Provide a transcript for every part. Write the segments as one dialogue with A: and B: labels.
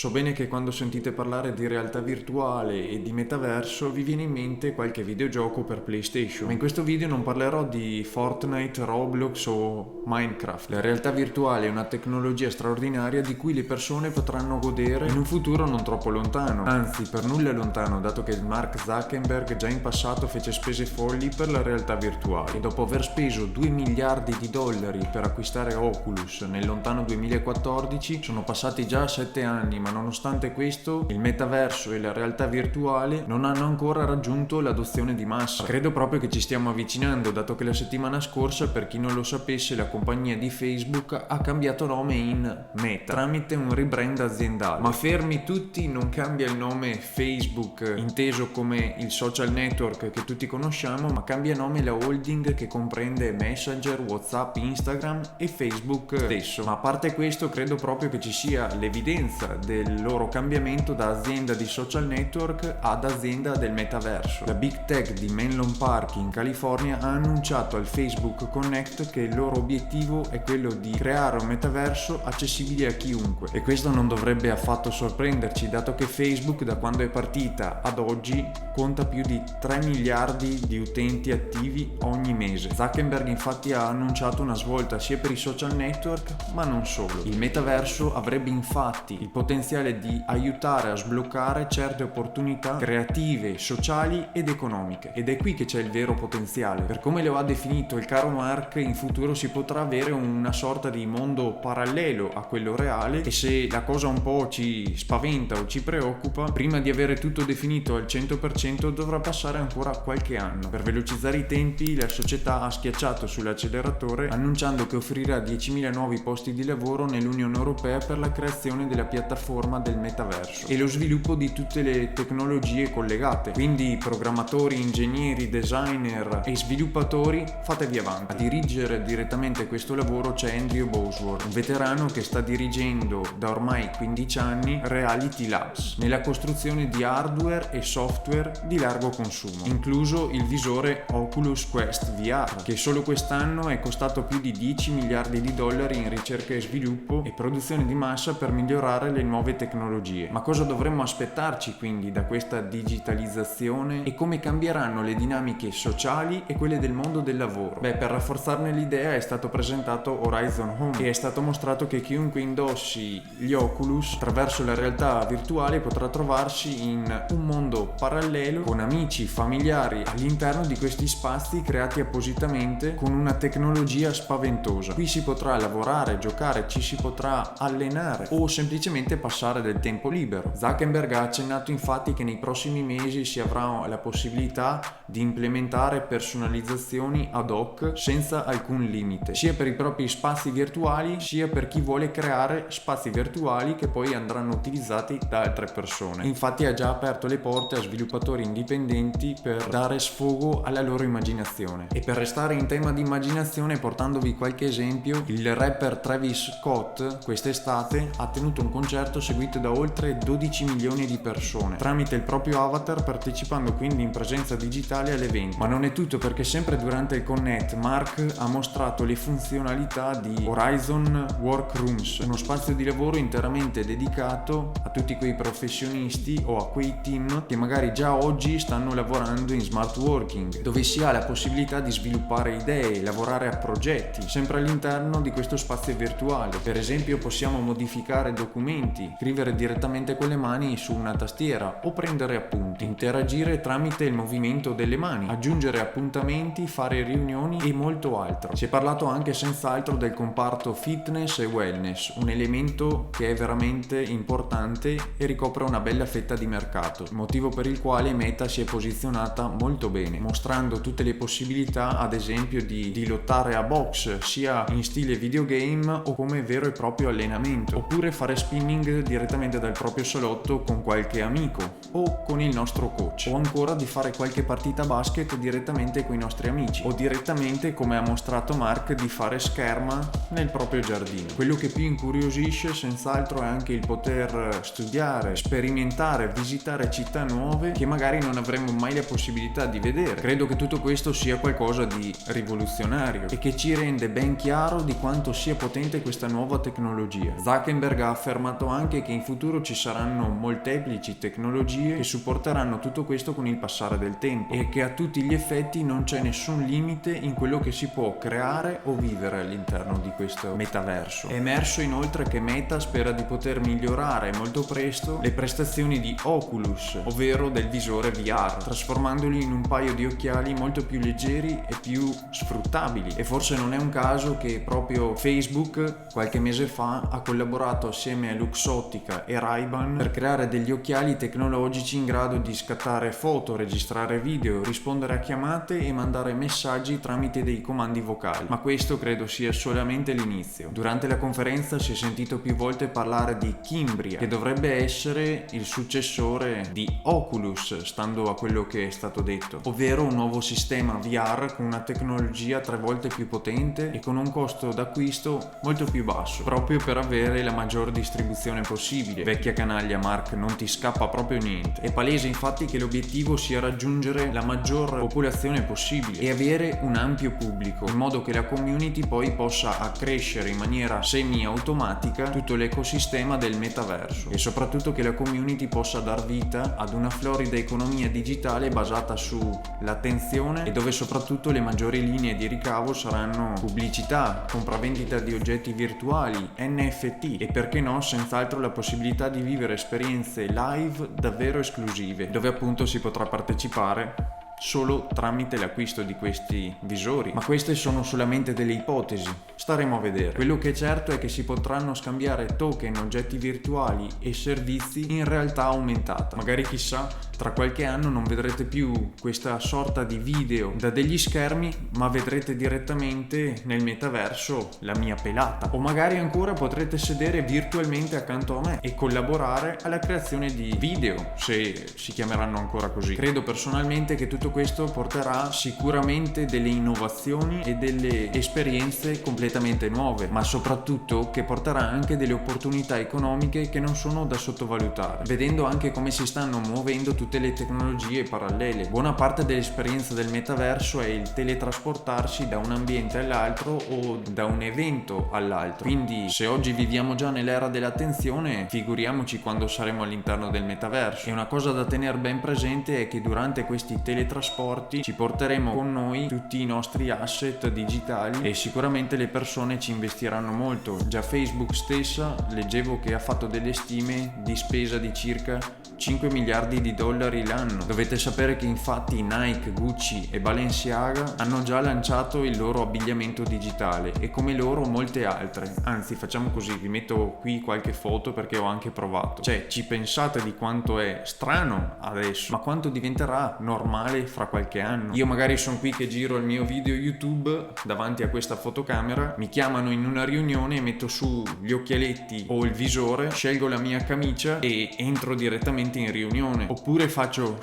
A: So bene che quando sentite parlare di realtà virtuale e di metaverso vi viene in mente qualche videogioco per PlayStation, ma in questo video non parlerò di Fortnite, Roblox o Minecraft. La realtà virtuale è una tecnologia straordinaria di cui le persone potranno godere in un futuro non troppo lontano, anzi per nulla lontano, dato che Mark Zuckerberg già in passato fece spese folli per la realtà virtuale e dopo aver speso 2 miliardi di dollari per acquistare Oculus nel lontano 2014 sono passati già 7 anni, ma nonostante questo il metaverso e la realtà virtuale non hanno ancora raggiunto l'adozione di massa. Credo proprio che ci stiamo avvicinando, dato che la settimana scorsa, per chi non lo sapesse, la compagnia di Facebook ha cambiato nome in Meta tramite un rebrand aziendale. Ma fermi tutti, non cambia il nome Facebook inteso come il social network che tutti conosciamo, ma cambia nome la holding che comprende Messenger, WhatsApp, Instagram e Facebook stesso. Ma a parte questo, credo proprio che ci sia l'evidenza del loro cambiamento da azienda di social network ad azienda del metaverso. La Big Tech di Menlo Park in California ha annunciato al Facebook Connect che il loro obiettivo è quello di creare un metaverso accessibile a chiunque, e questo non dovrebbe affatto sorprenderci, dato che Facebook da quando è partita ad oggi conta più di 3 miliardi di utenti attivi ogni mese. Zuckerberg infatti ha annunciato una svolta sia per i social network, ma non solo. Il metaverso avrebbe infatti il potenziale di aiutare a sbloccare certe opportunità creative, sociali ed economiche, ed è qui che c'è il vero potenziale. Per come lo ha definito il caro Mark, in futuro si potrà avere una sorta di mondo parallelo a quello reale, e se la cosa un po' ci spaventa o ci preoccupa, prima di avere tutto definito al 100% dovrà passare ancora qualche anno. Per velocizzare i tempi la società ha schiacciato sull'acceleratore annunciando che offrirà 10.000 nuovi posti di lavoro nell'Unione Europea per la creazione della piattaforma del metaverso e lo sviluppo di tutte le tecnologie collegate. Quindi programmatori, ingegneri, designer e sviluppatori, fatevi avanti. A dirigere direttamente questo lavoro c'è Andrew Bosworth, un veterano che sta dirigendo da ormai 15 anni Reality Labs nella costruzione di hardware e software di largo consumo, incluso il visore Oculus Quest VR, che solo quest'anno è costato più di 10 miliardi di dollari in ricerca e sviluppo e produzione di massa per migliorare le nuove tecnologie. Ma cosa dovremmo aspettarci quindi da questa digitalizzazione e come cambieranno le dinamiche sociali e quelle del mondo del lavoro? Per rafforzarne l'idea è stato presentato Horizon Home e è stato mostrato che chiunque indossi gli Oculus attraverso la realtà virtuale potrà trovarsi in un mondo parallelo con amici, familiari all'interno di questi spazi creati appositamente con una tecnologia spaventosa. Qui si potrà lavorare, giocare, ci si potrà allenare o semplicemente passare del tempo libero. Zuckerberg ha accennato infatti che nei prossimi mesi si avrà la possibilità di implementare personalizzazioni ad hoc senza alcun limite, sia per i propri spazi virtuali sia per chi vuole creare spazi virtuali che poi andranno utilizzati da altre persone. Infatti ha già aperto le porte a sviluppatori indipendenti per dare sfogo alla loro immaginazione. E per restare in tema di immaginazione, portandovi qualche esempio, il rapper Travis Scott quest'estate ha tenuto un concerto seguito da oltre 12 milioni di persone tramite il proprio avatar, partecipando quindi in presenza digitale all'evento. Ma non è tutto, perché sempre durante il Connect Mark ha mostrato le funzionalità di Horizon Workrooms, uno spazio di lavoro interamente dedicato a tutti quei professionisti o a quei team che magari già oggi stanno lavorando in smart working, dove si ha la possibilità di sviluppare idee, lavorare a progetti, sempre all'interno di questo spazio virtuale. Per esempio possiamo modificare documenti, scrivere direttamente con le mani su una tastiera o prendere appunti, interagire tramite il movimento delle mani, aggiungere appuntamenti, fare riunioni e molto altro. Si è parlato anche senz'altro del comparto fitness e wellness, un elemento che è veramente importante e ricopre una bella fetta di mercato, motivo per il quale Meta si è posizionata molto bene, mostrando tutte le possibilità, ad esempio di lottare a box sia in stile videogame o come vero e proprio allenamento, oppure fare spinning direttamente dal proprio salotto con qualche amico o con il nostro coach, o ancora di fare qualche partita basket direttamente con i nostri amici, o direttamente, come ha mostrato Mark, di fare scherma nel proprio giardino. Quello che più incuriosisce senz'altro è anche il poter studiare, sperimentare, visitare città nuove che magari non avremmo mai la possibilità di vedere. Credo che tutto questo sia qualcosa di rivoluzionario e che ci rende ben chiaro di quanto sia potente questa nuova tecnologia. Zuckerberg ha affermato anche anche che in futuro ci saranno molteplici tecnologie che supporteranno tutto questo con il passare del tempo e che a tutti gli effetti non c'è nessun limite in quello che si può creare o vivere all'interno di questo metaverso. È emerso inoltre che Meta spera di poter migliorare molto presto le prestazioni di Oculus, ovvero del visore VR, trasformandoli in un paio di occhiali molto più leggeri e più sfruttabili. E forse non è un caso che proprio Facebook qualche mese fa ha collaborato assieme a Luxottica e Ray-Ban per creare degli occhiali tecnologici in grado di scattare foto, registrare video, rispondere a chiamate e mandare messaggi tramite dei comandi vocali. Ma questo credo sia solamente l'inizio. Durante la conferenza si è sentito più volte parlare di Kymbria, che dovrebbe essere il successore di Oculus, stando a quello che è stato detto, ovvero un nuovo sistema VR con una tecnologia 3 volte più potente e con un costo d'acquisto molto più basso, proprio per avere la maggior distribuzione possibile. Vecchia canaglia Mark, non ti scappa proprio niente. È palese infatti che l'obiettivo sia raggiungere la maggior popolazione possibile e avere un ampio pubblico, in modo che la community poi possa accrescere in maniera semi-automatica tutto l'ecosistema del metaverso e soprattutto che la community possa dar vita ad una florida economia digitale basata sull'attenzione e dove soprattutto le maggiori linee di ricavo saranno pubblicità, compravendita di oggetti virtuali, NFT e perché no, senz'altro la possibilità di vivere esperienze live davvero esclusive, dove appunto si potrà partecipare solo tramite l'acquisto di questi visori. Ma queste sono solamente delle ipotesi, staremo a vedere. Quello che è certo è che si potranno scambiare token, oggetti virtuali e servizi in realtà aumentata. Magari chissà, tra qualche anno non vedrete più questa sorta di video da degli schermi, ma vedrete direttamente nel metaverso la mia pelata. O magari ancora potrete sedere virtualmente accanto a me e collaborare alla creazione di video, se si chiameranno ancora così. Credo personalmente che tutto questo porterà sicuramente delle innovazioni e delle esperienze completamente nuove, ma soprattutto che porterà anche delle opportunità economiche che non sono da sottovalutare, vedendo anche come si stanno muovendo tutte le tecnologie parallele. Buona parte dell'esperienza del metaverso è il teletrasportarsi da un ambiente all'altro o da un evento all'altro. Quindi se oggi viviamo già nell'era dell'attenzione, figuriamoci quando saremo all'interno del metaverso. E una cosa da tenere ben presente è che durante questi teletrasporti ci porteremo con noi tutti i nostri asset digitali e sicuramente le persone ci investiranno molto. Già Facebook stessa leggevo che ha fatto delle stime di spesa di circa 5 miliardi di dollari l'anno. Dovete sapere che infatti Nike, Gucci e Balenciaga hanno già lanciato il loro abbigliamento digitale e come loro molte altre. Anzi, facciamo così, vi metto qui qualche foto perché ho anche provato. Cioè, ci pensate di quanto è strano adesso, ma quanto diventerà normale fra qualche anno? Io magari sono qui che giro il mio video YouTube davanti a questa fotocamera, mi chiamano in una riunione e metto su gli occhialetti o il visore, scelgo la mia camicia e entro direttamente in riunione, oppure faccio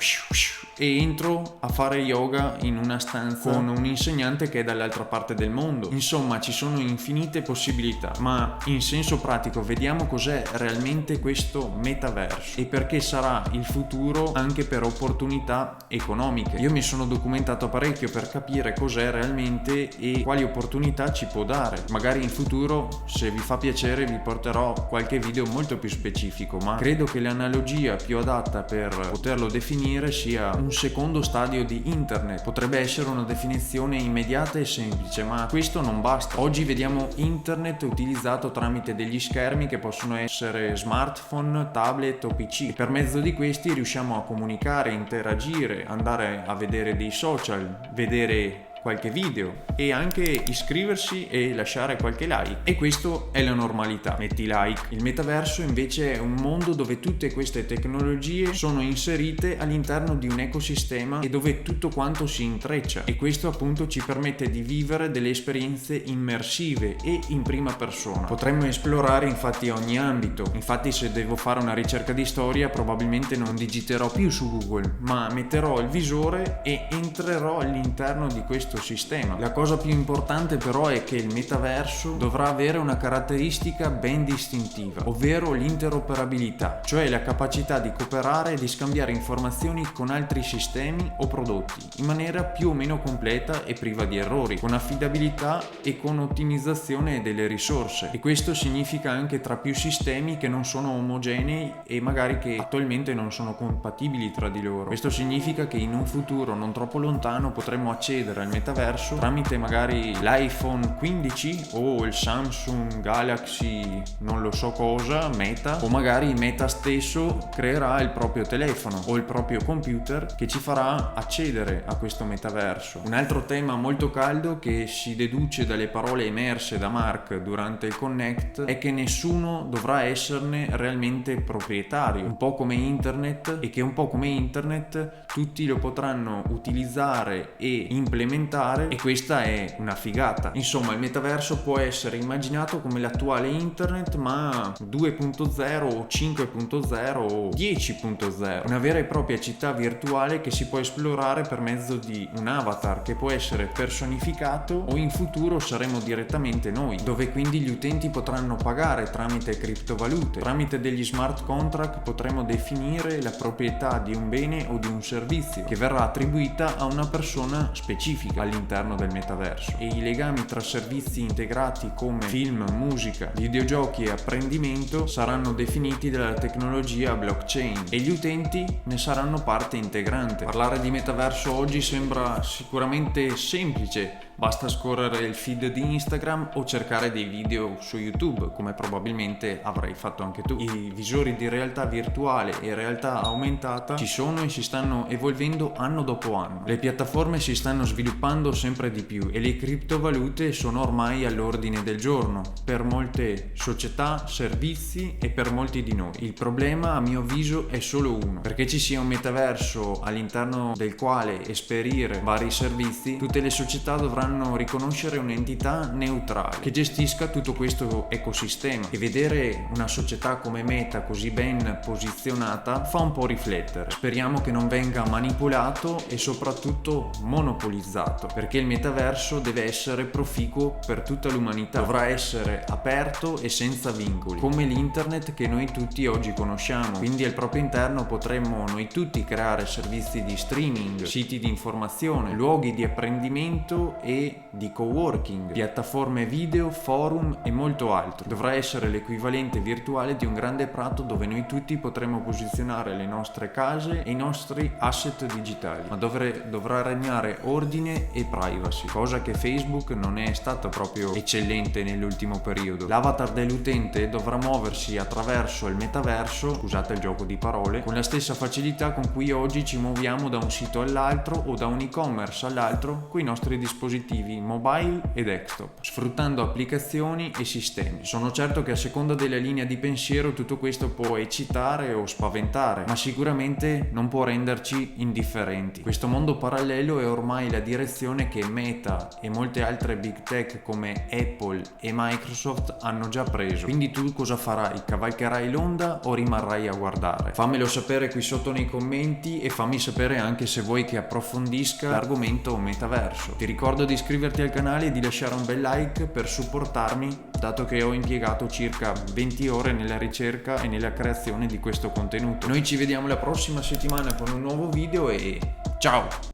A: e entro a fare yoga in una stanza con un insegnante che è dall'altra parte del mondo. Insomma, ci sono infinite possibilità, ma in senso pratico vediamo cos'è realmente questo metaverso e perché sarà il futuro anche per opportunità economiche. Io mi sono documentato parecchio per capire cos'è realmente e quali opportunità ci può dare. Magari in futuro, se vi fa piacere, vi porterò qualche video molto più specifico, ma credo che l'analogia più adatta per poterlo definire sia un secondo stadio di internet. Potrebbe essere una definizione immediata e semplice, ma questo non basta. Oggi vediamo internet utilizzato tramite degli schermi che possono essere smartphone, tablet o PC e per mezzo di questi riusciamo a comunicare, interagire, andare a vedere dei social, vedere qualche video e anche iscriversi e lasciare qualche like, e questo è la normalità, metti like. Il metaverso invece è un mondo dove tutte queste tecnologie sono inserite all'interno di un ecosistema e dove tutto quanto si intreccia, e questo appunto ci permette di vivere delle esperienze immersive e in prima persona. Potremmo esplorare infatti ogni ambito. Infatti, se devo fare una ricerca di storia probabilmente non digiterò più su Google, ma metterò il visore e entrerò all'interno di questo questo sistema. La cosa più importante però è che il metaverso dovrà avere una caratteristica ben distintiva, ovvero l'interoperabilità, cioè la capacità di cooperare e di scambiare informazioni con altri sistemi o prodotti in maniera più o meno completa e priva di errori, con affidabilità e con ottimizzazione delle risorse. E questo significa anche tra più sistemi che non sono omogenei e magari che attualmente non sono compatibili tra di loro. Questo significa che in un futuro non troppo lontano potremo accedere al metaverso tramite magari l'iPhone 15 o il Samsung Galaxy non lo so cosa, Meta, o magari Meta stesso creerà il proprio telefono o il proprio computer che ci farà accedere a questo metaverso. Un altro tema molto caldo che si deduce dalle parole emerse da Mark durante il Connect è che nessuno dovrà esserne realmente proprietario, un po' come internet, e che un po' come internet tutti lo potranno utilizzare e implementare, e questa è una figata. Insomma, il metaverso può essere immaginato come l'attuale internet ma 2.0 o 5.0 o 10.0, una vera e propria città virtuale che si può esplorare per mezzo di un avatar che può essere personificato o in futuro saremo direttamente noi, dove quindi gli utenti potranno pagare tramite criptovalute. Tramite degli smart contract potremo definire la proprietà di un bene o di un servizio che verrà attribuita a una persona specifica all'interno del metaverso, e i legami tra servizi integrati come film, musica, videogiochi e apprendimento saranno definiti dalla tecnologia blockchain e gli utenti ne saranno parte integrante. Parlare di metaverso oggi sembra sicuramente semplice, basta scorrere il feed di Instagram o cercare dei video su YouTube, come probabilmente avrai fatto anche tu. I visori di realtà virtuale e realtà aumentata ci sono e si stanno evolvendo anno dopo anno. Le piattaforme si stanno sviluppando sempre di più e le criptovalute sono ormai all'ordine del giorno per molte società, servizi e per molti di noi. Il problema, a mio avviso, è solo uno: perché ci sia un metaverso all'interno del quale esperire vari servizi, tutte le società dovranno riconoscere un'entità neutrale che gestisca tutto questo ecosistema, e vedere una società come Meta così ben posizionata fa un po' riflettere. Speriamo che non venga manipolato e soprattutto monopolizzato, perché il metaverso deve essere proficuo per tutta l'umanità, dovrà essere aperto e senza vincoli, come l'internet che noi tutti oggi conosciamo. Quindi al proprio interno potremmo noi tutti creare servizi di streaming, siti di informazione, luoghi di apprendimento e di coworking, piattaforme video, forum e molto altro. Dovrà essere l'equivalente virtuale di un grande prato dove noi tutti potremo posizionare le nostre case e i nostri asset digitali, ma dovrà regnare ordine e privacy, cosa che Facebook non è stata proprio eccellente nell'ultimo periodo. L'avatar dell'utente dovrà muoversi attraverso il metaverso, scusate il gioco di parole, con la stessa facilità con cui oggi ci muoviamo da un sito all'altro o da un e-commerce all'altro con i nostri dispositivi mobile e desktop, sfruttando applicazioni e sistemi. Sono certo che a seconda della linea di pensiero tutto questo può eccitare o spaventare, ma sicuramente non può renderci indifferenti. Questo mondo parallelo è ormai la direzione che Meta e molte altre big tech come Apple e Microsoft hanno già preso. Quindi tu cosa farai? Cavalcherai l'onda o rimarrai a guardare? Fammelo sapere qui sotto nei commenti e fammi sapere anche se vuoi che approfondisca l'argomento metaverso. Ti ricordo di iscriverti al canale e di lasciare un bel like per supportarmi, dato che ho impiegato circa 20 ore nella ricerca e nella creazione di questo contenuto. Noi ci vediamo la prossima settimana con un nuovo video e ciao!